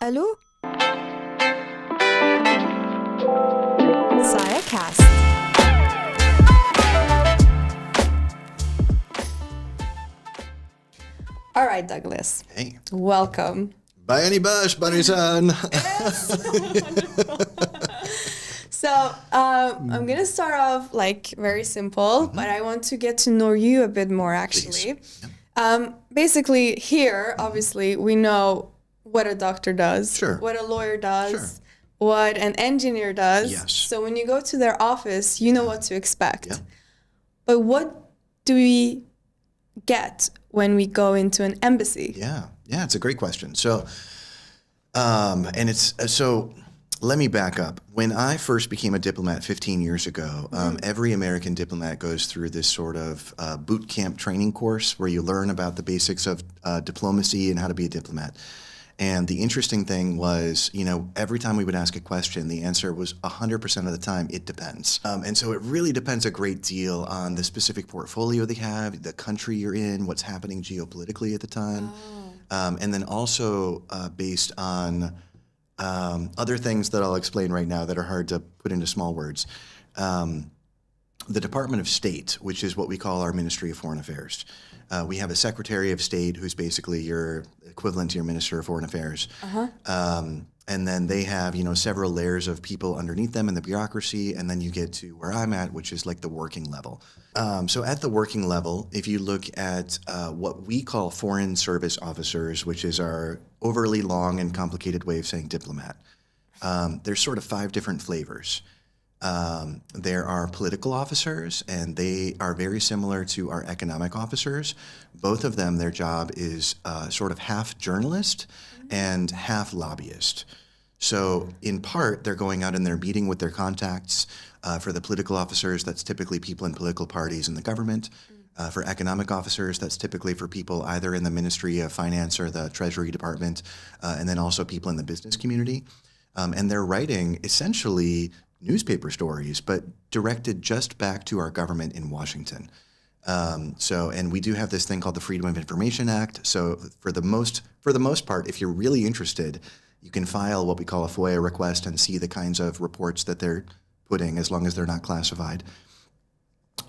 Allô? Sayacast. All right, Douglas. Hey. Welcome. Bayani Bash, Banisan. So I'm gonna start off like very simple, but I want to get to know you a bit more actually. Basically, here, obviously, we know what a doctor does, Sure. what a lawyer does, Sure. what an engineer does. Yes. So when you go to their office, you know what to expect. Yeah. But what do we get when we go into an embassy? Yeah, it's a great question. So, let me back up. When I first became a diplomat 15 years ago, every American diplomat goes through this sort of boot camp training course where you learn about the basics of diplomacy and how to be a diplomat. And the interesting thing was, every time we would ask a question, the answer was 100% of the time, it depends. And so it really depends a great deal on the specific portfolio they have, the country you're in, what's happening geopolitically at the time. And then also based on other things that I'll explain right now that are hard to put into small words. The Department of State, which is what we call our Ministry of Foreign Affairs. We have a Secretary of State who's basically your equivalent to your Minister of Foreign Affairs. And then they have, several layers of people underneath them in the bureaucracy, and then you get to where I'm at, which is like the working level. So at the working level, if you look at what we call foreign service officers, which is our overly long and complicated way of saying diplomat, there's sort of 5 different flavors. There are political officers, and they are very similar to our economic officers. Both of them, their job is sort of half journalist and half lobbyist. So in part, they're going out and they're meeting with their contacts. For the political officers, that's typically people in political parties in the government. For economic officers, that's typically for people either in the Ministry of Finance or the Treasury Department, and then also people in the business community. And they're writing essentially newspaper stories, but directed just back to our government in Washington. And we do have this thing called the Freedom of Information Act. So for the most part, if you're really interested, you can file what we call a FOIA request and see the kinds of reports that they're putting, as long as they're not classified.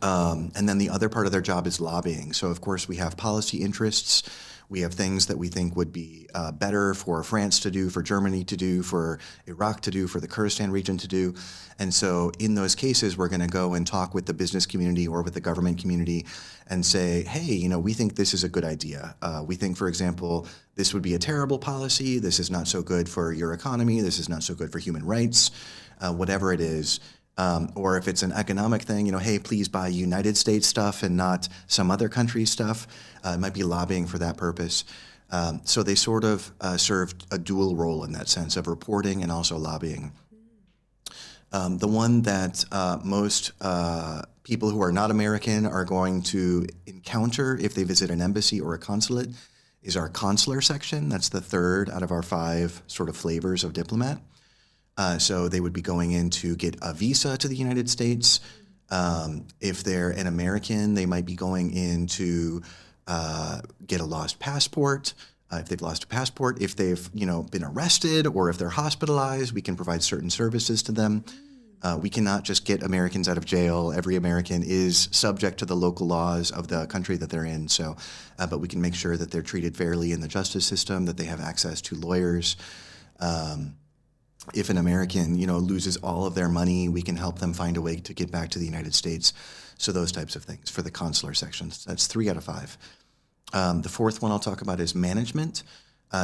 And then the other part of their job is lobbying. So of course we have policy interests. We have things that we think would be better for France to do, for Germany to do, for Iraq to do, for the Kurdistan region to do. And so in those cases, we're going to go and talk with the business community or with the government community and say, hey, we think this is a good idea. We think, for example, this would be a terrible policy. This is not so good for your economy. This is not so good for human rights, whatever it is. Or if it's an economic thing, hey, please buy United States stuff and not some other country's stuff. It might be lobbying for that purpose. So they sort of served a dual role in that sense of reporting and also lobbying. The one that most people who are not American are going to encounter if they visit an embassy or a consulate is our consular section. That's the third out of our 5 sort of flavors of diplomat. So they would be going in to get a visa to the United States. If they're an American, they might be going in to get a lost passport. If they've lost a passport, if they've been arrested, or if they're hospitalized, we can provide certain services to them. We cannot just get Americans out of jail. Every American is subject to the local laws of the country that they're in. So, but we can make sure that they're treated fairly in the justice system, that they have access to lawyers. If an American, loses all of their money, we can help them find a way to get back to the United States. So those types of things for the consular sections. That's 3 out of 5. The 4th one I'll talk about is management.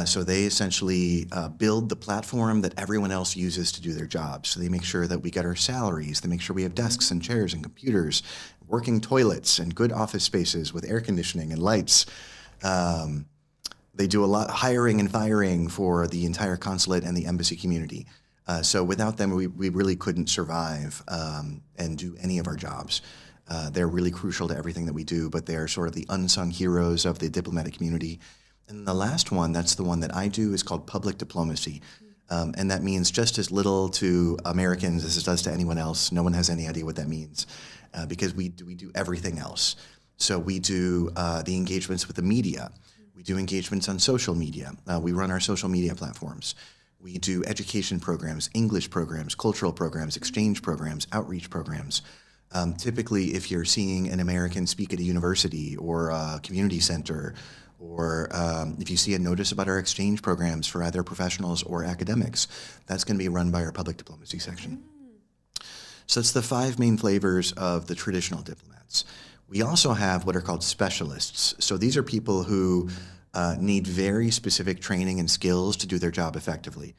So they essentially build the platform that everyone else uses to do their jobs. So they make sure that we get our salaries. They make sure we have desks and chairs and computers, working toilets and good office spaces with air conditioning and lights. They do a lot hiring and firing for the entire consulate and the embassy community. So without them, we really couldn't survive and do any of our jobs. They're really crucial to everything that we do, but they're sort of the unsung heroes of the diplomatic community. And the last one, that's the one that I do, is called public diplomacy. And that means just as little to Americans as it does to anyone else. No one has any idea what that means because we do everything else. So we do the engagements with the media. We do engagements on social media. We run our social media platforms. We do education programs, English programs, cultural programs, exchange programs, outreach programs. Typically, if you're seeing an American speak at a university or a community center, or if you see a notice about our exchange programs for either professionals or academics, that's going to be run by our public diplomacy section. So it's the 5 main flavors of the traditional diplomats. We also have what are called specialists. So these are people who need very specific training and skills to do their job effectively.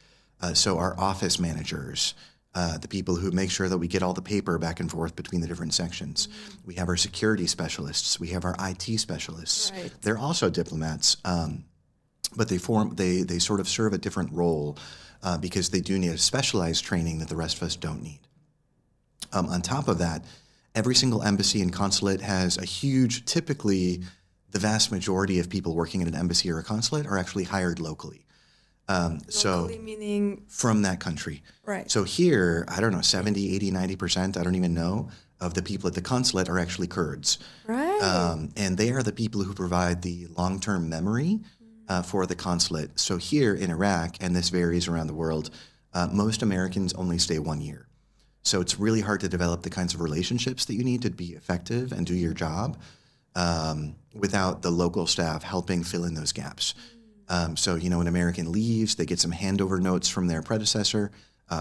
So our office managers, the people who make sure that we get all the paper back and forth between the different sections. We have our security specialists. We have our IT specialists. Right. They're also diplomats, but they sort of serve a different role because they do need a specialized training that the rest of us don't need. On top of that, every single embassy and consulate has a huge, typically the vast majority of people working in an embassy or a consulate are actually hired locally. Locally meaning from that country. Right. So here, I don't know, 70, 80, 90%, I don't even know, of the people at the consulate are actually Kurds. Right. And they are the people who provide the long-term memory for the consulate. So here in Iraq, and this varies around the world, most Americans only stay 1 year. So it's really hard to develop the kinds of relationships that you need to be effective and do your job without the local staff helping fill in those gaps. So, when an American leaves, they get some handover notes from their predecessor,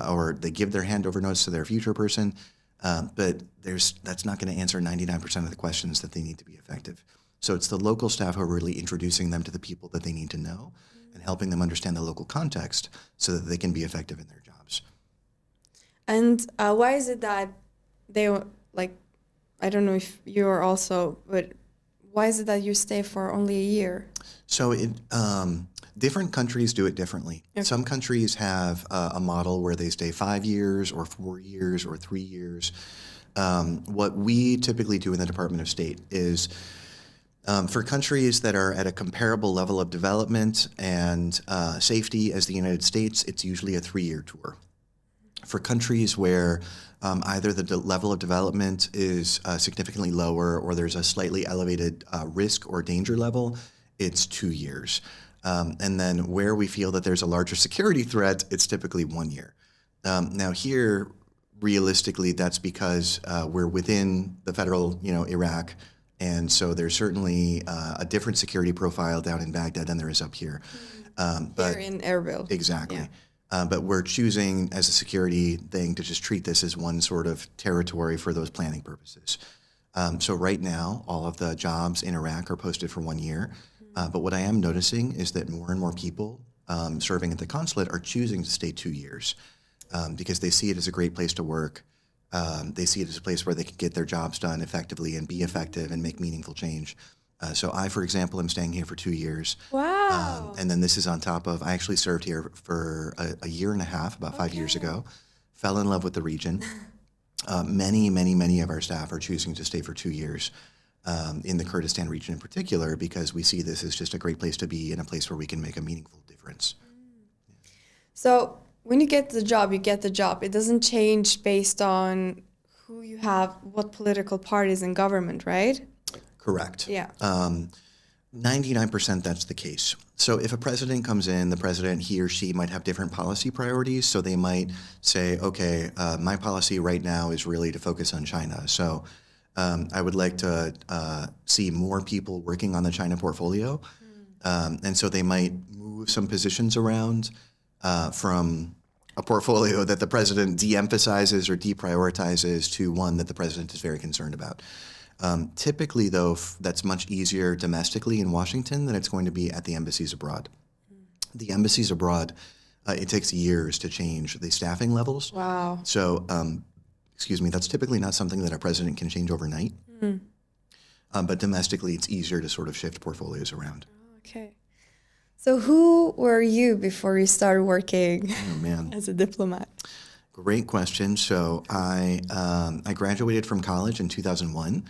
or they give their handover notes to their future person, but that's not going to answer 99% of the questions that they need to be effective. So it's the local staff who are really introducing them to the people that they need to know and helping them understand the local context so that they can be effective in their jobs. And why is it that they, I don't know if you're also, but why is it that you stay for only a year? So different countries do it differently. Okay. Some countries have a model where they stay 5 years or 4 years or 3 years. What we typically do in the Department of State is for countries that are at a comparable level of development and safety as the United States, it's usually a 3-year tour. For countries where either the level of development is significantly lower or there's a slightly elevated risk or danger level, it's 2 years. And then where we feel that there's a larger security threat, it's typically 1 year. Now here, realistically, that's because we're within the federal, Iraq, and so there's certainly a different security profile down in Baghdad than there is up here. But here in Erbil. Exactly. Yeah. But we're choosing as a security thing to just treat this as one sort of territory for those planning purposes. So right now, all of the jobs in Iraq are posted for 1 year. But what I am noticing is that more and more people serving at the consulate are choosing to stay 2 years because they see it as a great place to work. They see it as a place where they can get their jobs done effectively and be effective and make meaningful change. So I, for example, am staying here for 2 years. Wow. And then this is on top of, I actually served here for a year and a half, about 5 years ago, fell in love with the region. Many of our staff are choosing to stay for 2 years. In the Kurdistan region in particular, because we see this as just a great place to be and a place where we can make a meaningful difference. Yeah. So when you get the job, you get the job. It doesn't change based on who you have, what political parties in government, right? Correct. Yeah. 99% that's the case. So if a president comes in, the president, he or she might have different policy priorities. So they might say, okay, my policy right now is really to focus on China. So I would like to see more people working on the China portfolio. And so they might move some positions around from a portfolio that the president de-emphasizes or deprioritizes to one that the president is very concerned about. Typically, though, that's much easier domestically in Washington than it's going to be at the embassies abroad. The embassies abroad, it takes years to change the staffing levels. Wow. So that's typically not something that a president can change overnight. But domestically, it's easier to sort of shift portfolios around. Okay. So who were you before you started working as a diplomat? Great question. So I graduated from college in 2001.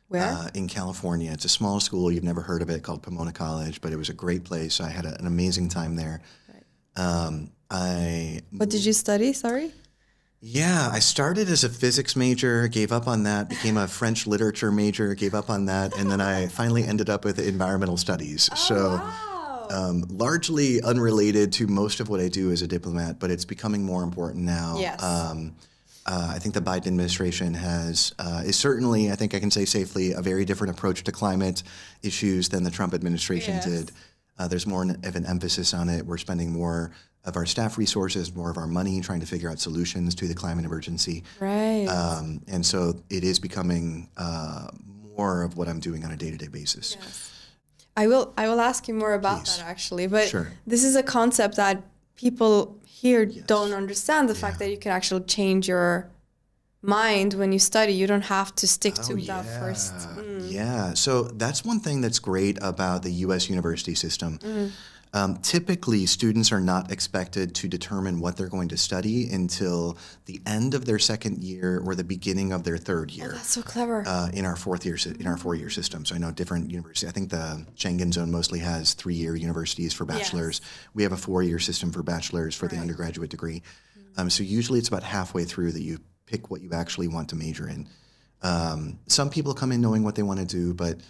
Where? In California. It's a small school. You've never heard of it, called Pomona College, but it was a great place. I had an amazing time there. Right. What did you study? Sorry. Yeah, I started as a physics major, gave up on that, became a French literature major, gave up on that, and then I finally ended up with environmental studies. Oh, So wow. largely unrelated to most of what I do as a diplomat, but it's becoming more important now. Yes. I think the Biden administration is certainly, I think I can say safely, a very different approach to climate issues than the Trump administration did. Yes. There's more of an emphasis on it. We're spending more of our staff resources, more of our money trying to figure out solutions to the climate emergency. Right. And so it is becoming more of what I'm doing on a day-to-day basis. Yes. I will ask you more about Please. that actually, but Sure. this is a concept that people here don't understand, the fact that you can actually change your mind when you study. You don't have to stick to that first. Yeah. So that's one thing that's great about the U.S. university system. Typically, students are not expected to determine what they're going to study until the end of their second year or the beginning of their third year. That's so clever. In our four-year system. So I know different universities. I think the Schengen zone mostly has 3-year universities for bachelors. We have a 4-year system for bachelors for the undergraduate degree. So usually it's about halfway through that you pick what you actually want to major in. Some people come in knowing what they want to do, but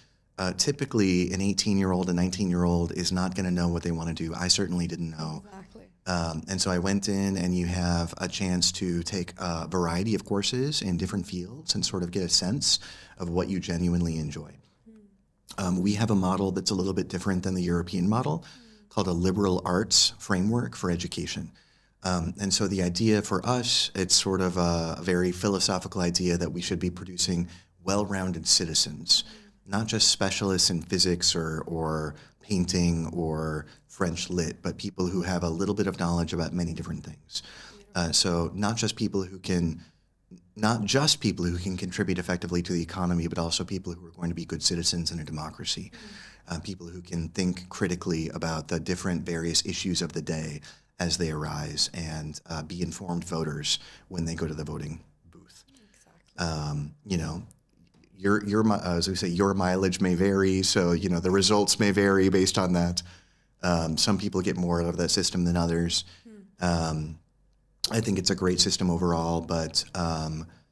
typically an 18-year-old, a 19-year-old is not going to know what they want to do. I certainly didn't know. Exactly. And so I went in, and you have a chance to take a variety of courses in different fields and sort of get a sense of what you genuinely enjoy. We have a model that's a little bit different than the European model called a liberal arts framework for education. And so the idea for us, it's sort of a very philosophical idea that we should be producing well-rounded citizens, not just specialists in physics or painting or French lit, but people who have a little bit of knowledge about many different things. So not just people who can contribute effectively to the economy, but also people who are going to be good citizens in a democracy, people who can think critically about the different various issues of the day as they arise and be informed voters when they go to the voting booth. Exactly. As we say, your mileage may vary, so the results may vary based on that. Some people get more out of that system than others. I think it's a great system overall, but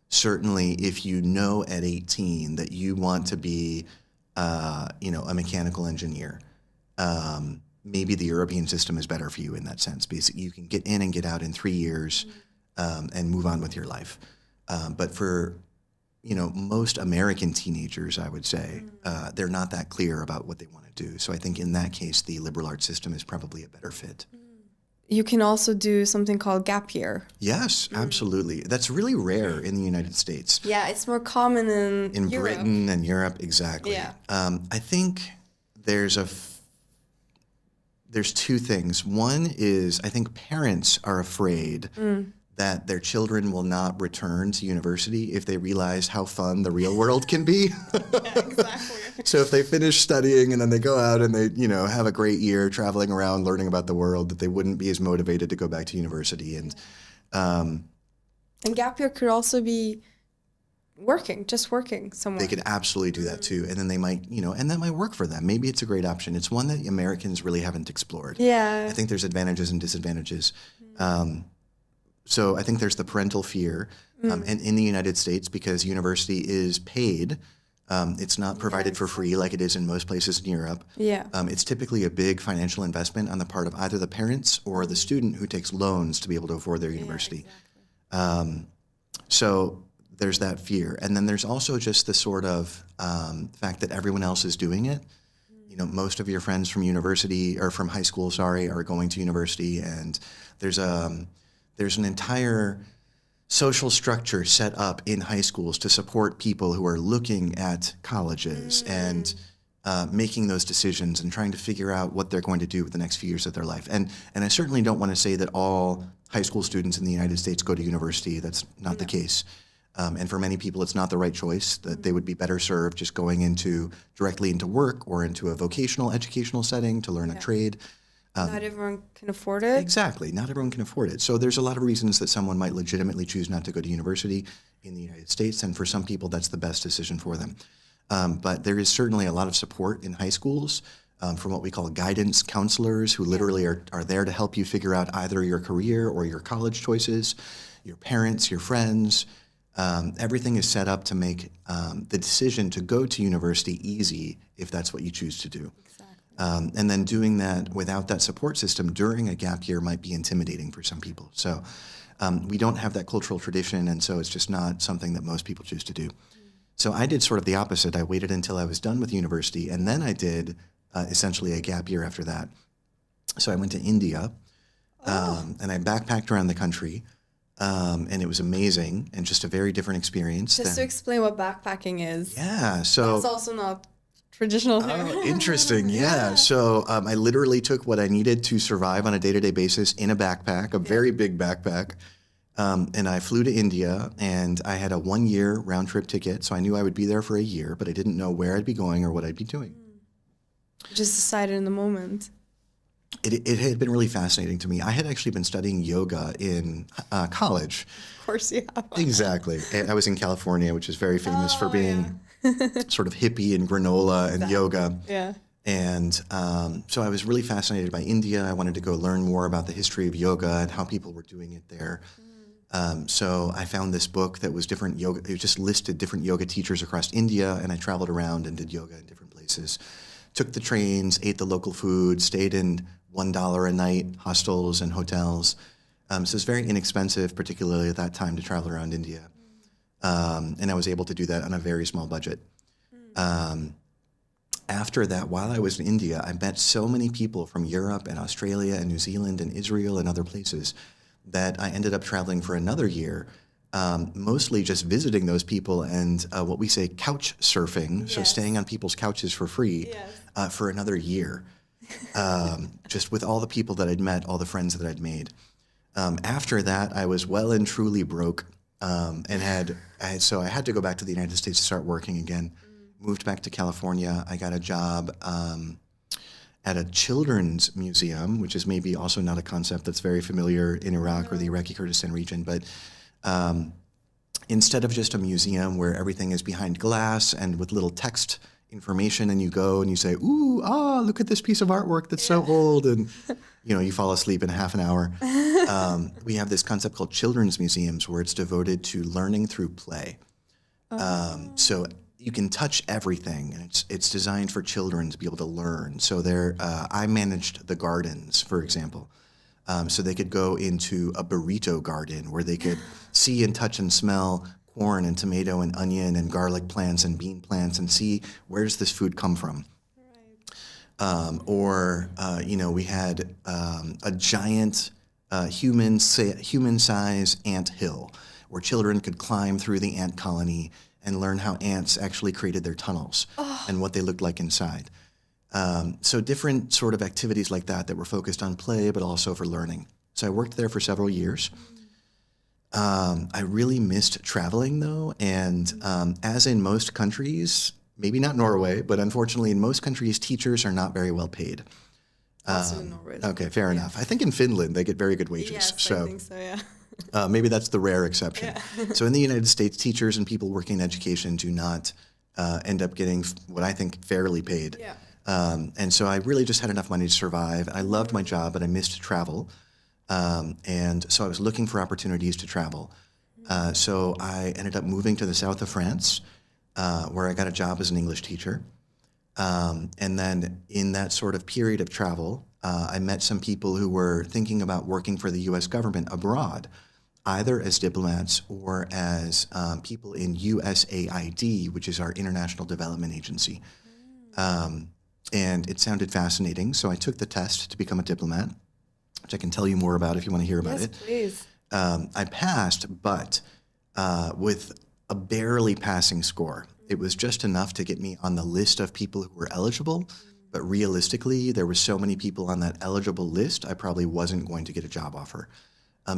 certainly if you know at 18 that you want to be, a mechanical engineer, maybe the European system is better for you in that sense, because you can get in and get out in 3 years and move on with your life. But for most American teenagers, I would say, they're not that clear about what they want to do. So I think in that case, the liberal arts system is probably a better fit. You can also do something called gap year. Yes, absolutely. That's really rare in the United States. Yeah, it's more common in Europe. Britain and Europe, exactly. Yeah. I think there's two things. One is I think parents are afraid that their children will not return to university if they realize how fun the real world can be. Yeah, exactly. So if they finish studying and then they go out and they, have a great year traveling around learning about the world, that they wouldn't be as motivated to go back to university. And gap year could also be working somewhere. they could absolutely do that too. And then they might, and that might work for them. Maybe it's a great option. It's one that Americans really haven't explored. Yeah. I think there's advantages and disadvantages. So I think there's the parental fear. And in the United States, because university is paid, it's not provided for free like it is in most places in Europe. Yeah. It's typically a big financial investment on the part of either the parents or the student who takes loans to be able to afford their university. Exactly. So there's that fear. And then there's also just the sort of fact that everyone else is doing it. Most of your friends from university or from high school, are going to university, and there's an entire social structure set up in high schools to support people who are looking at colleges and making those decisions and trying to figure out what they're going to do with the next few years of their life. And I certainly don't want to say that all high school students in the United States go to university. That's not the case. And for many people, it's not the right choice, that they would be better served just going directly into work or into a vocational educational setting to learn a trade. Not everyone can afford it. Exactly. Not everyone can afford it. So there's a lot of reasons that someone might legitimately choose not to go to university in the United States. And for some people, that's the best decision for them. But there is certainly a lot of support in high schools from what we call guidance counselors, who literally are there to help you figure out either your career or your college choices. your parents, your friends. Everything is set up to make the decision to go to university easy if that's what you choose to do. Exactly. And then doing that without that support system during a gap year might be intimidating for some people. So we don't have that cultural tradition, and so it's just not something that most people choose to do. So I did sort of the opposite. I waited until I was done with university, and then I did essentially a gap year after that. So I went to India, and I backpacked around the country, and it was amazing and just a very different experience. Just to explain what backpacking is. Yeah, so It's also not traditional here. oh, interesting. Yeah. So I literally took what I needed to survive on a day-to-day basis in a backpack, a very big backpack. And I flew to India, and I had a 1-year round-trip ticket. So I knew I would be there for a year, but I didn't know where I'd be going or what I'd be doing. You just decided in the moment. It had been really fascinating to me. I had actually been studying yoga in college. Of course you have. Exactly. I was in California, which is very famous for being sort of hippie and granola and yoga. Yeah. And so I was really fascinated by India. I wanted to go learn more about the history of yoga and how people were doing it there. So I found this book that was different yoga. It just listed different yoga teachers across India, and I traveled around and did yoga in different places. Took the trains, ate the local food, stayed in $1 a night hostels and hotels. So it's very inexpensive, particularly at that time, to travel around India. And I was able to do that on a very small budget. After that, while I was in India, I met so many people from Europe and Australia and New Zealand and Israel and other places that I ended up traveling for another year, mostly just visiting those people and what we say couch surfing, so staying on people's couches for free for another year, just with all the people that I'd met, all the friends that I'd made. After that, I was well and truly broke, so I had to go back to the United States to start working again. Moved back to California. I got a job at a children's museum, which is maybe also not a concept that's very familiar in Iraq or the Iraqi Kurdistan region, but instead of just a museum where everything is behind glass and with little text information, and you go and you say, ooh, look at this piece of artwork that's so old, and you fall asleep in half an hour. We have this concept called children's museums where it's devoted to learning through play. So you can touch everything, and it's designed for children to be able to learn. So I managed the gardens, for example. So they could go into a burrito garden where they could see and touch and smell corn and tomato and onion and garlic plants and bean plants and see where does this food come from. We had a giant human-size ant hill where children could climb through the ant colony and learn how ants actually created their tunnels and what they looked like inside. So different sort of activities like that were focused on play, but also for learning. So I worked there for several years. I really missed traveling, though, and as in most countries, maybe not Norway, but unfortunately in most countries, teachers are not very well paid. Also in Norway. Okay, fair enough. I think in Finland, they get very good wages. Yes, I think so, yeah. Maybe that's the rare exception. So in the United States, teachers and people working in education do not end up getting what I think fairly paid. Yeah. And so I really just had enough money to survive. I loved my job, but I missed travel. And so I was looking for opportunities to travel. So I ended up moving to the south of France, where I got a job as an English teacher. And then in that sort of period of travel, I met some people who were thinking about working for the U.S. government abroad, either as diplomats or as people in USAID, which is our International Development Agency. And it sounded fascinating, so I took the test to become a diplomat, which I can tell you more about if you want to hear about it. Yes, please. I passed, but with a barely passing score. It was just enough to get me on the list of people who were eligible, but realistically, there were so many people on that eligible list, I probably wasn't going to get a job offer.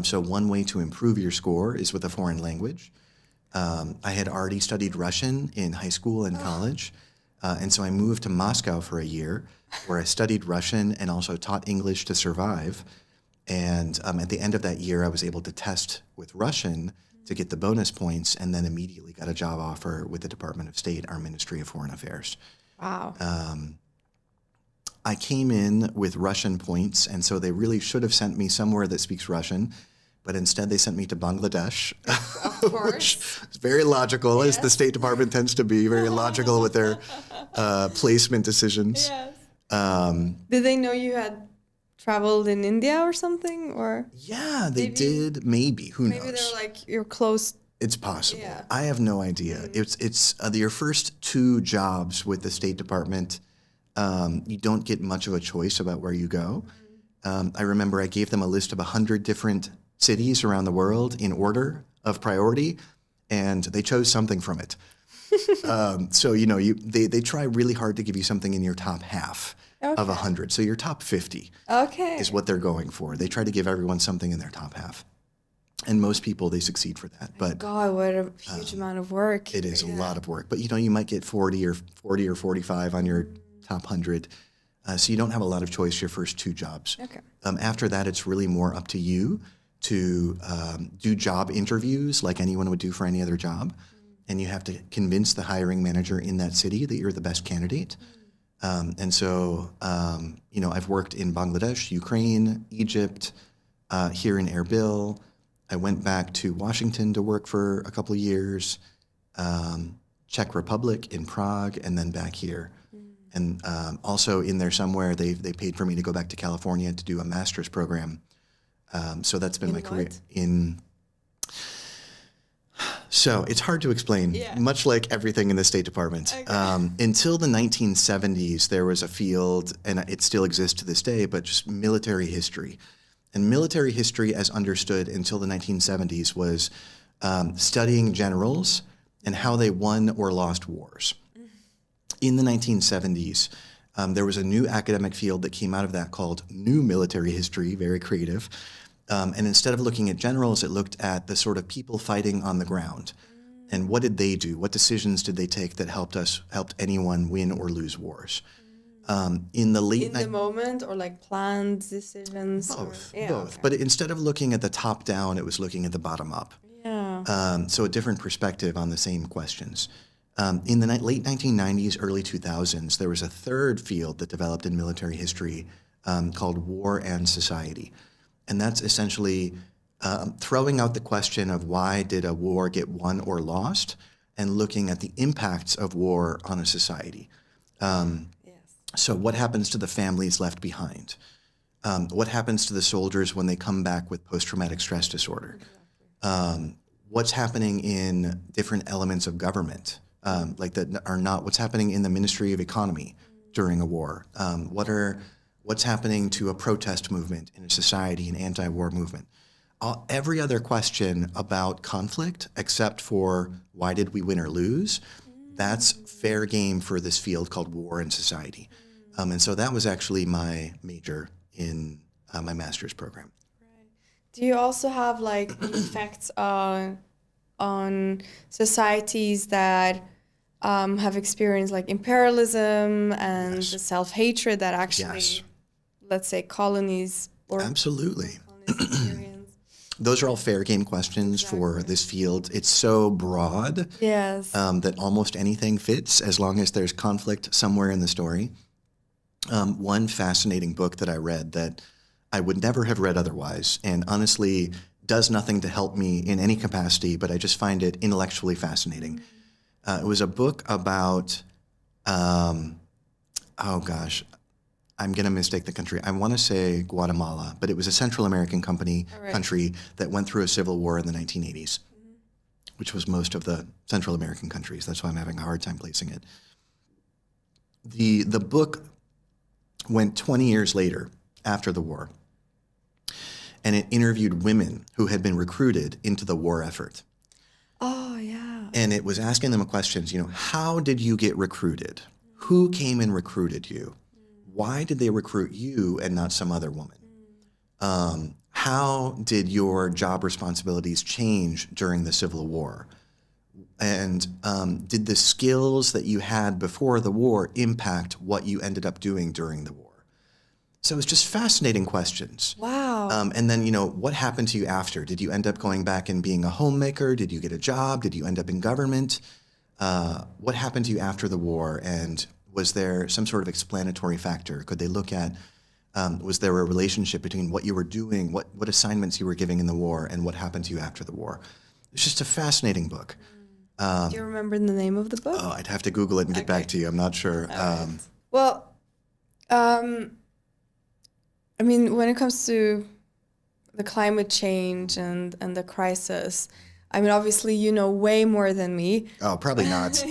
So one way to improve your score is with a foreign language. I had already studied Russian in high school and college, and so I moved to Moscow for a year, where I studied Russian and also taught English to survive. And at the end of that year, I was able to test with Russian to get the bonus points, and then immediately got a job offer with the Department of State, our Ministry of Foreign Affairs. Wow. I came in with Russian points, and so they really should have sent me somewhere that speaks Russian. but instead they sent me to Bangladesh, Of course. which is very logical, as the State Department tends to be, very logical with their placement decisions. Yes. Did they know you had traveled in India or something, or Yeah, they did. Maybe. Who knows? maybe they were like, you're close? It's possible. Yeah. I have no idea. It's your first 2 jobs with the State Department. You don't get much of a choice about where you go. I remember I gave them a list of 100 different cities around the world in order of priority, and they chose something from it. So they try really hard to give you something in your top half of 100. So your top 50 is what they're going for. They try to give everyone something in their top half. And most people, they succeed for that. But God, what a huge amount of work. it is a lot of work. But you might get 40 or 45 on your top 100. So you don't have a lot of choice your first 2 jobs. Okay. After that, it's really more up to you to do job interviews like anyone would do for any other job. And you have to convince the hiring manager in that city that you're the best candidate. And so, I've worked in Bangladesh, Ukraine, Egypt, here in Erbil. I went back to Washington to work for a couple of years, Czech Republic in Prague, and then back here. And also in there somewhere, they paid for me to go back to California to do a master's program. So that's been my career in. So it's hard to explain, much like everything in the State Department. Okay. Until the 1970s, there was a field, and it still exists to this day, but just military history. And military history, as understood until the 1970s, was studying generals and how they won or lost wars. In the 1970s, there was a new academic field that came out of that called New Military History, very creative. And instead of looking at generals, it looked at the sort of people fighting on the ground. And what did they do? What decisions did they take that helped anyone win or lose wars? In the moment, or like planned decisions? Both. Okay. But instead of looking at the top down, it was looking at the bottom up. Yeah. So a different perspective on the same questions. In the late 1990s, early 2000s, there was a third field that developed in military history called War and Society. And that's essentially throwing out the question of why did a war get won or lost, and looking at the impacts of war on a society. So what happens to the families left behind? What happens to the soldiers when they come back with post-traumatic stress disorder? What's happening in different elements of government, what's happening in the Ministry of Economy during a war? What's happening to a protest movement in a society, an anti-war movement? Every other question about conflict, except for why did we win or lose, that's fair game for this field called War and Society. And so that was actually my major in my master's program. Right. Do you also have like effects on societies that have experienced like imperialism and the self-hatred that actually, let's say, colonies or absolutely experience? Those are all fair game questions for this field. It's so broad that almost anything fits as long as there's conflict somewhere in the story. One fascinating book that I read that I would never have read otherwise, and honestly does nothing to help me in any capacity, but I just find it intellectually fascinating. It was a book about, I'm going to mistake the country. I want to say Guatemala, but it was a Central American country that went through a civil war in the 1980s, which was most of the Central American countries. That's why I'm having a hard time placing it. The book went 20 years later after the war, and it interviewed women who had been recruited into the war effort. Oh, yeah. And it was asking them questions, how did you get recruited? Who came and recruited you? Why did they recruit you and not some other woman? How did your job responsibilities change during the Civil War? And did the skills that you had before the war impact what you ended up doing during the war? So it's just fascinating questions. Wow. And then, what happened to you after? Did you end up going back and being a homemaker? Did you get a job? Did you end up in government? What happened to you after the war? And was there some sort of explanatory factor? Could they look at was there a relationship between what you were doing, what assignments you were giving in the war, and what happened to you after the war? It's just a fascinating book. Do you remember the name of the book? Oh, I'd have to Google it and get back to you. I'm not sure. Right. Well, I mean, when it comes to the climate change and the crisis, I mean, obviously, you know way more than me. Oh, probably not.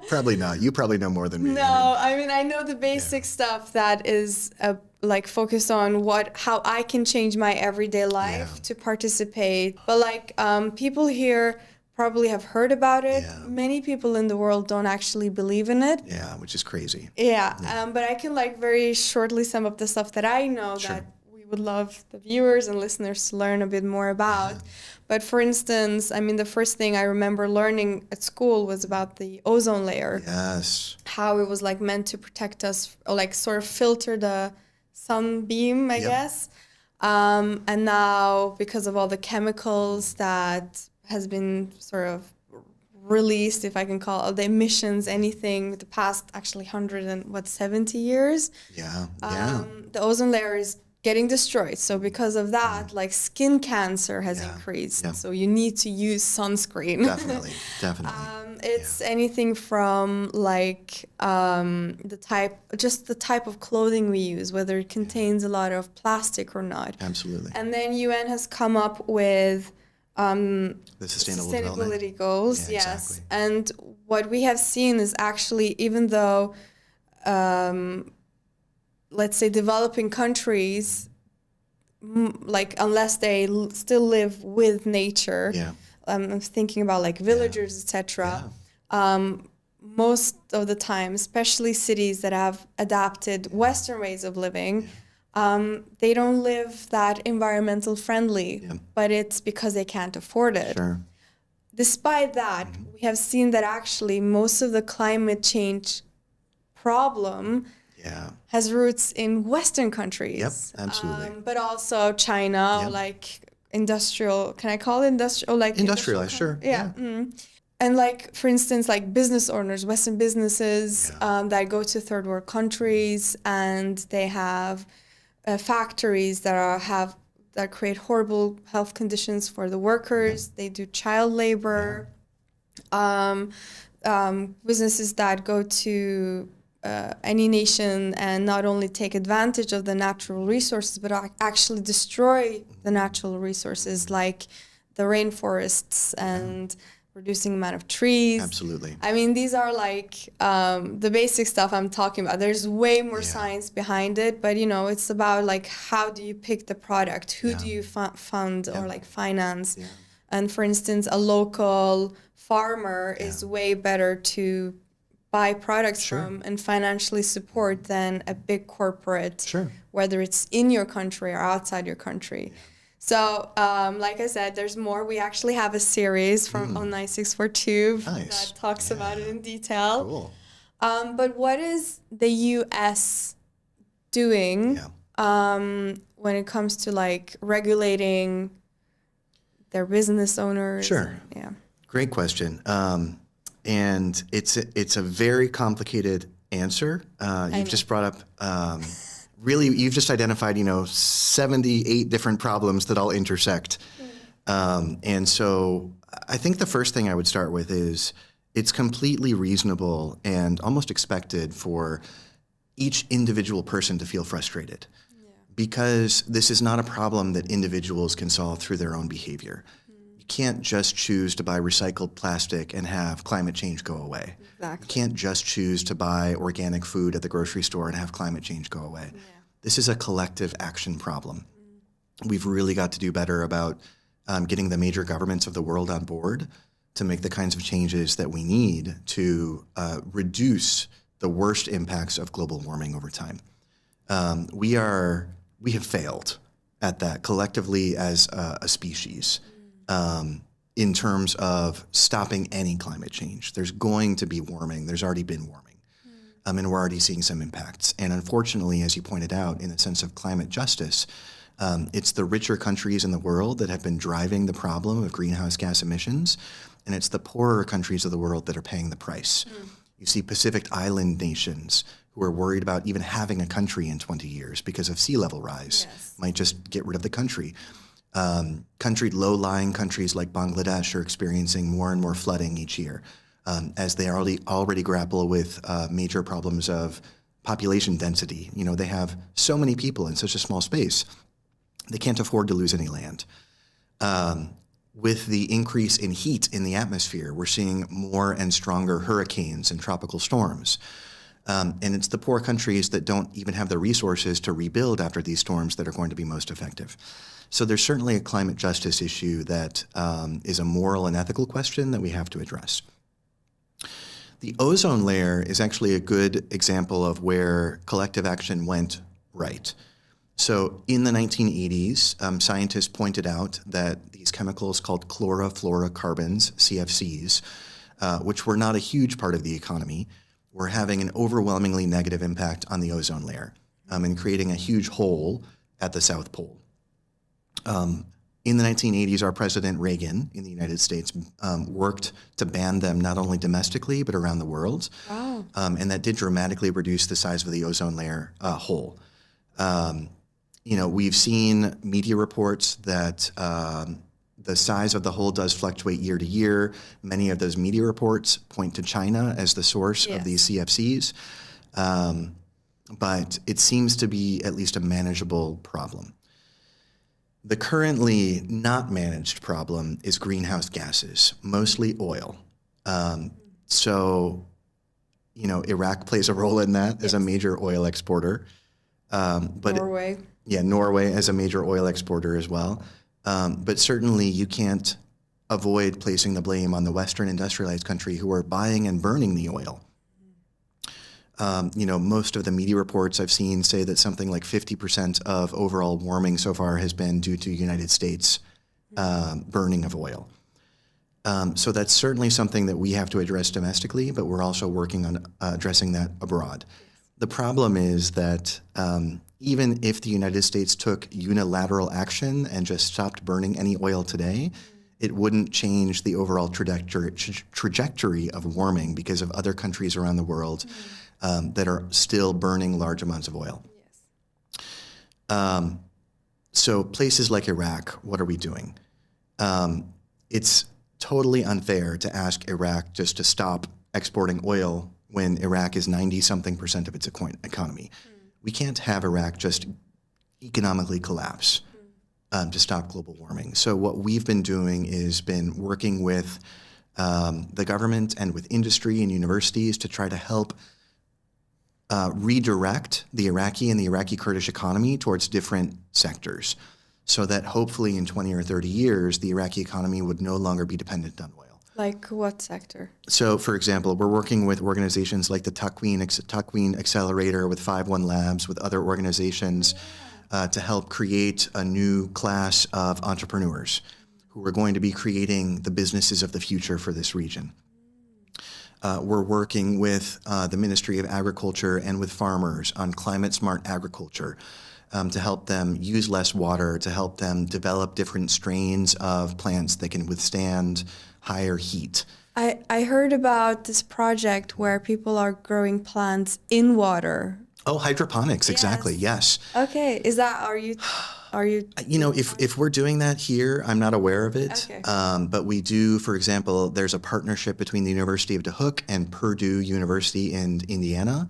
Probably not. You probably know more than me. No, I mean, I know the basic stuff that is like focused on how I can change my everyday life to participate. But like people here probably have heard about it. Yeah. Many people in the world don't actually believe in it. Yeah, which is crazy. Yeah. But I can like very shortly sum up the stuff that I know that we would love the viewers and listeners to learn a bit more about. Yeah. But for instance, I mean, the first thing I remember learning at school was about the ozone layer. Yes. How it was like meant to protect us, or like sort of filter the sunbeam, I guess. And now, because of all the chemicals that has been sort of released, if I can call it, the emissions, anything, the past actually 170 years. Yeah. The ozone layer is getting destroyed. So because of that, like skin cancer has increased. Yeah. So you need to use sunscreen. Definitely. It's anything from like the type of clothing we use, whether it contains a lot of plastic or not. Absolutely. And then UN has come up with the sustainability goals. Yeah, yes. Exactly. And what we have seen is actually, even though let's say developing countries, like unless they still live with nature, I'm thinking about like villagers, etc. Most of the time, especially cities that have adapted Western ways of living, they don't live that environmental friendly, but it's because they can't afford it. Sure. Despite that, we have seen that actually most of the climate change problem has roots in Western countries. Yep, absolutely. But also China, like industrial, can I call it industrial? Like industrialized, sure. Yeah. And like, for instance, like business owners, Western businesses that go to third world countries, and they have factories that create horrible health conditions for the workers. They do child labor. Businesses that go to any nation and not only take advantage of the natural resources, but actually destroy the natural resources, like the rainforests and reducing the amount of trees. Absolutely. I mean, these are like the basic stuff I'm talking about. There's way more science behind it, but it's about like, how do you pick the product? Who do you fund or like finance? Yeah. And for instance, a local farmer is way better to buy products from and financially support than a big corporate, whether it's in your country or outside your country. So, like I said, there's more. We actually have a series on 9642 that talks about it in detail. Cool. But what is the U.S. doing when it comes to like regulating their business owners? Sure. Great question. And it's a very complicated answer. You've just brought up, really, you've just identified, 78 different problems that all intersect. And so I think the first thing I would start with is it's completely reasonable and almost expected for each individual person to feel frustrated, because this is not a problem that individuals can solve through their own behavior. Can't just choose to buy recycled plastic and have climate change go away. Exactly. You can't just choose to buy organic food at the grocery store and have climate change go away. Yeah. This is a collective action problem. We've really got to do better about getting the major governments of the world on board to make the kinds of changes that we need to reduce the worst impacts of global warming over time. We have failed at that collectively as a species. In terms of stopping any climate change. There's going to be warming. There's already been warming. And we're already seeing some impacts. And unfortunately, as you pointed out, in the sense of climate justice, it's the richer countries in the world that have been driving the problem of greenhouse gas emissions, and it's the poorer countries of the world that are paying the price. You see Pacific Island nations who who are worried about even having a country in 20 years because of sea level rise, might just get rid of the country. Low-lying countries like Bangladesh are experiencing more and more flooding each year as they already grapple with major problems of population density. They have so many people in such a small space, they can't afford to lose any land. With the increase in heat in the atmosphere, we're seeing more and stronger hurricanes and tropical storms. And it's the poor countries that don't even have the resources to rebuild after these storms that are going to be most effective. So there's certainly a climate justice issue that is a moral and ethical question that we have to address. The ozone layer is actually a good example of where collective action went right. So in the 1980s, scientists pointed out that these chemicals called chlorofluorocarbons, CFCs, which were not a huge part of the economy, were having an overwhelmingly negative impact on the ozone layer and creating a huge hole at the South Pole. In the 1980s, our President Reagan in the United States worked to ban them not only domestically, but around the world. Wow. And that did dramatically reduce the size of the ozone layer hole. We've seen media reports that the size of the hole does fluctuate year to year. Many of those media reports point to China as the source of these CFCs. But it seems to be at least a manageable problem. The currently not managed problem is greenhouse gases, mostly oil. Iraq plays a role in that as a major oil exporter. Norway. Norway as a major oil exporter as well. But certainly you can't avoid placing the blame on the Western industrialized country who are buying and burning the oil. Most of the media reports I've seen say that something like 50% of overall warming so far has been due to United States burning of oil. So that's certainly something that we have to address domestically, but we're also working on addressing that abroad. The problem is that even if the United States took unilateral action and just stopped burning any oil today, it wouldn't change the overall trajectory of warming because of other countries around the world that are still burning large amounts of oil. Yes. So places like Iraq, what are we doing? It's totally unfair to ask Iraq just to stop exporting oil when Iraq is 90-something% of its economy. We can't have Iraq just economically collapse to stop global warming. So what we've been doing is been working with the government and with industry and universities to try to help redirect the Iraqi and the Iraqi Kurdish economy towards different sectors so that hopefully in 20 or 30 years, the Iraqi economy would no longer be dependent on oil. Like what sector? So, for example, we're working with organizations like the Takween Accelerator, with 51 Labs, with other organizations to help create a new class of entrepreneurs who are going to be creating the businesses of the future for this region. We're working with the Ministry of Agriculture and with farmers on climate-smart agriculture to help them use less water, to help them develop different strains of plants that can withstand higher heat. I heard about this project where people are growing plants in water. Oh, hydroponics, exactly, yes. Okay, are you? If we're doing that here, I'm not aware of it. Okay. But we do, for example, there's a partnership between the University of Duhok and Purdue University in Indiana,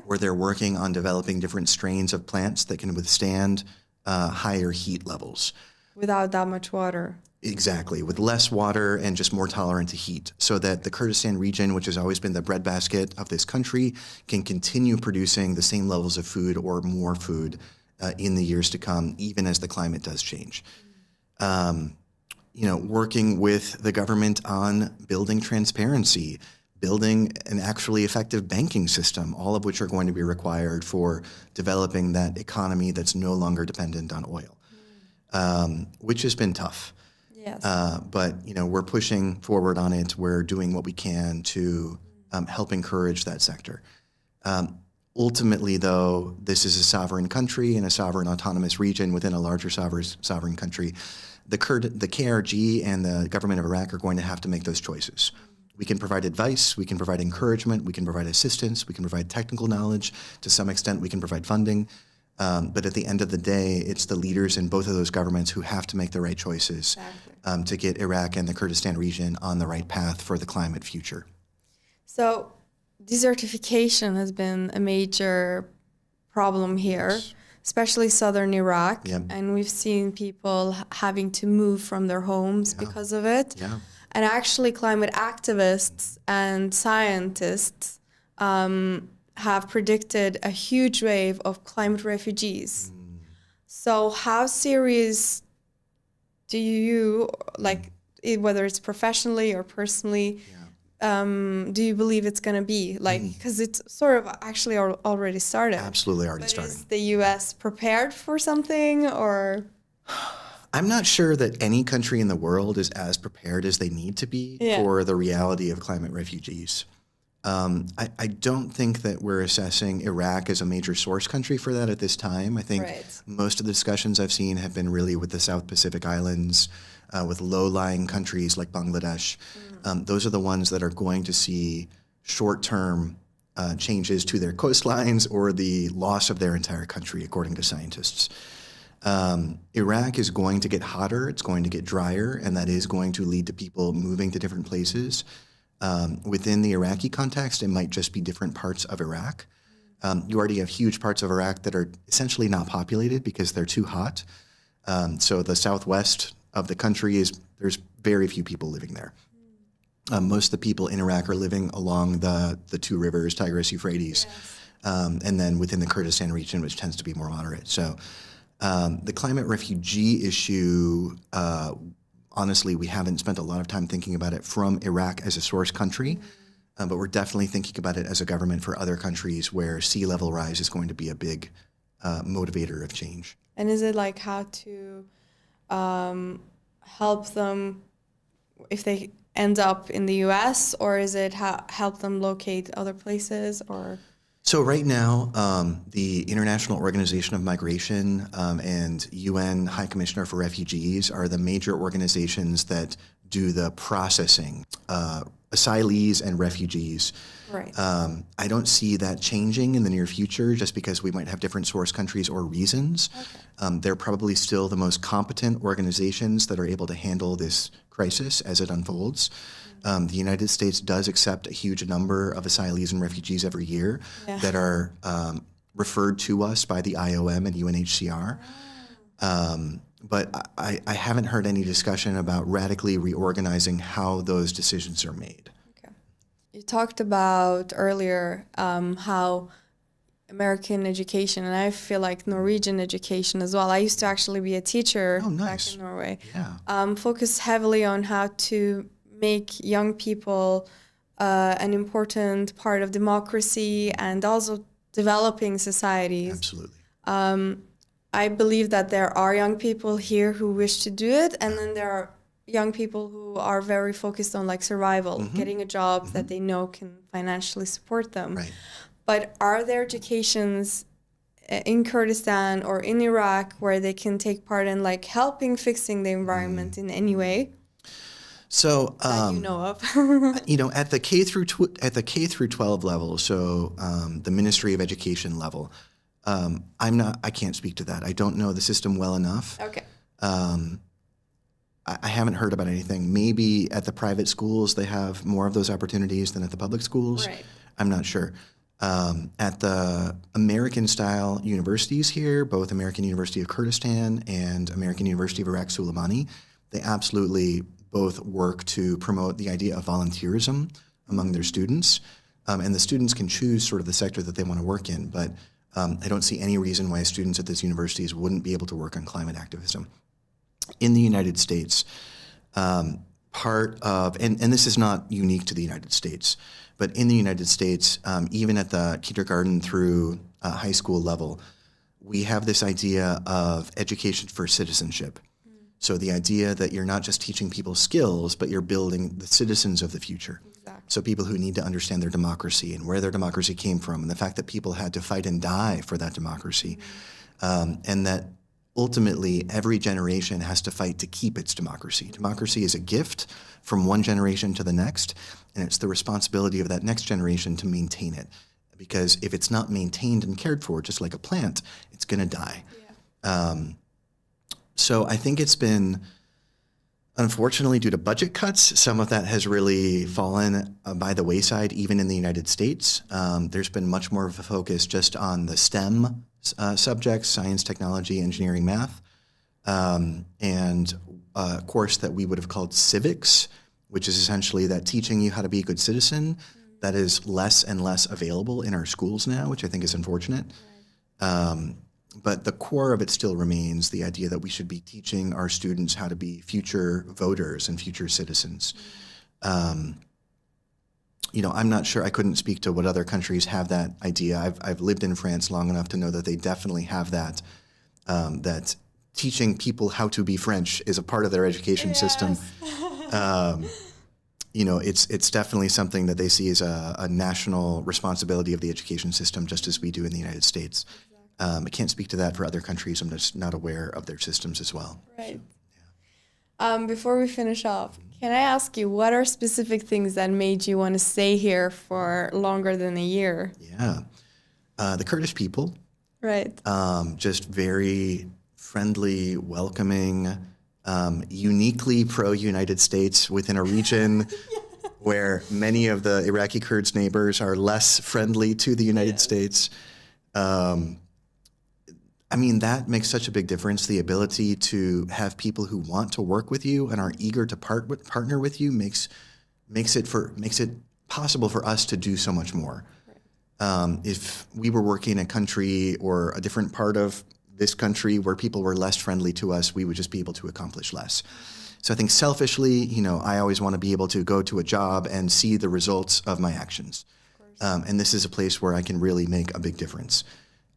where they're working on developing different strains of plants that can withstand higher heat levels. Without that much water. Exactly, with less water and just more tolerant to heat, so that the Kurdistan region, which has always been the breadbasket of this country, can continue producing the same levels of food or more food in the years to come, even as the climate does change. Working with the government on building transparency, building an actually effective banking system, all of which are going to be required for developing that economy that's no longer dependent on oil, which has been tough. Yes. But we're pushing forward on it. We're doing what we can to help encourage that sector. Ultimately, though, this is a sovereign country and a sovereign autonomous region within a larger sovereign country. The KRG and the government of Iraq are going to have to make those choices. We can provide advice, we can provide encouragement, we can provide assistance, we can provide technical knowledge. To some extent, we can provide funding. But at the end of the day, it's the leaders in both of those governments who have to make the right choices to get Iraq and the Kurdistan region on the right path for the climate future. So desertification has been a major problem here, especially southern Iraq. Yep. And we've seen people having to move from their homes because of it. Yeah. And actually climate activists and scientists have predicted a huge wave of climate refugees. So how serious do you, like, whether it's professionally or personally, do you believe it's going to be? Like, because it's sort of actually already started. Absolutely already But started. is the U.S. prepared for something, or? I'm not sure that any country in the world is as prepared as they need to be for the reality of climate refugees. I don't think that we're assessing Iraq as a major source country for that at this time. I think most of the discussions I've seen have been really with the South Pacific Islands, with low-lying countries like Bangladesh. Those are the ones that are going to see short-term changes to their coastlines or the loss of their entire country, according to scientists. Iraq is going to get hotter, it's going to get drier, and that is going to lead to people moving to different places. Within the Iraqi context, it might just be different parts of Iraq. You already have huge parts of Iraq that are essentially not populated because they're too hot. So the southwest of the country there's very few people living there. Most of the people in Iraq are living along the two rivers, Tigris, Euphrates, and then within the Kurdistan region, which tends to be more moderate. So the climate refugee issue, honestly, we haven't spent a lot of time thinking about it from Iraq as a source country, but we're definitely thinking about it as a government for other countries where sea level rise is going to be a big motivator of change. And is it like how to help them if they end up in the U.S., or is it help them locate other places, or? So right now, the International Organization of Migration and UN High Commissioner for Refugees are the major organizations that do the processing, asylees and refugees. Right. I don't see that changing in the near future just because we might have different source countries or reasons. They're probably still the most competent organizations that are able to handle this crisis as it unfolds. The United States does accept a huge number of asylees and refugees every year that are referred to us by the IOM and UNHCR. But I haven't heard any discussion about radically reorganizing how those decisions are made. Okay. You talked about earlier how American education, and I feel like Norwegian education as well. I used to actually be a teacher back in Norway. Focus heavily on how to make young people an important part of democracy and also developing societies. Absolutely. I believe that there are young people here who wish to do it, and then there are young people who are very focused on like survival, getting a job that they know can financially support them. Right. But are there educations in Kurdistan or in Iraq where they can take part in like helping fixing the environment in any way? So that you know of. At the K through 12 level, so the Ministry of Education level, I can't speak to that. I don't know the system well enough. Okay. I haven't heard about anything. Maybe at the private schools they have more of those opportunities than at the public schools. Right. I'm not sure. At the American-style universities here, both American University of Kurdistan and American University of Iraq Suleimani, they absolutely both work to promote the idea of volunteerism among their students. And the students can choose sort of the sector that they want to work in, but I don't see any reason why students at these universities wouldn't be able to work on climate activism. In the United States, part of, and this is not unique to the United States, but in the United States, even at the kindergarten through high school level, we have this idea of education for citizenship. So the idea that you're not just teaching people skills, but you're building the citizens of the future. Exactly. So people who need to understand their democracy and where their democracy came from and the fact that people had to fight and die for that democracy. And that ultimately every generation has to fight to keep its democracy. Democracy is a gift from one generation to the next, and it's the responsibility of that next generation to maintain it. Because if it's not maintained and cared for, just like a plant, it's going to die. So I think it's been, unfortunately, due to budget cuts, some of that has really fallen by the wayside, even in the United States. There's been much more of a focus just on the STEM subjects, science, technology, engineering, math, and a course that we would have called civics, which is essentially that teaching you how to be a good citizen. That is less and less available in our schools now, which I think is unfortunate. But the core of it still remains the idea that we should be teaching our students how to be future voters and future citizens. You know, I'm not sure, I couldn't speak to what other countries have that idea. I've lived in France long enough to know that they definitely have that, that teaching people how to be French is a part of their education system. You know, it's definitely something that they see as a national responsibility of the education system, just as we do in the United States. I can't speak to that for other countries. I'm just not aware of their systems as well. Right. Before we finish off, can I ask you, what are specific things that made you want to stay here for longer than a year? Yeah. The Kurdish people. Right. Just very friendly, welcoming, uniquely pro-United States within a region where many of the Iraqi Kurds' neighbors are less friendly to the United States. I mean, that makes such a big difference. The ability to have people who want to work with you and are eager to partner with you makes it possible for us to do so much more. If we were working in a country or a different part of this country where people were less friendly to us, we would just be able to accomplish less. So I think selfishly, you know, I always want to be able to go to a job and see the results of my actions. And this is a place where I can really make a big difference.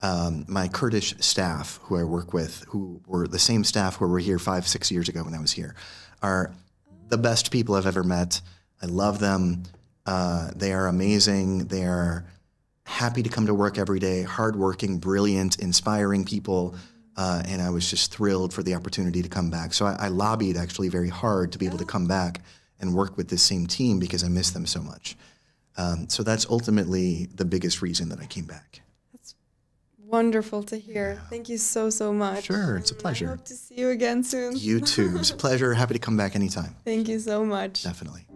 My Kurdish staff who I work with, who were the same staff who were here 5-6 years ago when I was here, are the best people I've ever met. I love them. They are amazing. They are happy to come to work every day, hardworking, brilliant, inspiring people. And I was just thrilled for the opportunity to come back. So I lobbied actually very hard to be able to come back and work with this same team because I miss them so much. So that's ultimately the biggest reason that I came back. Wonderful to hear. Thank you so, so much. Sure, it's a pleasure. I hope to see you again soon. You too. It's a pleasure. Happy to come back anytime. Thank you so much. Definitely.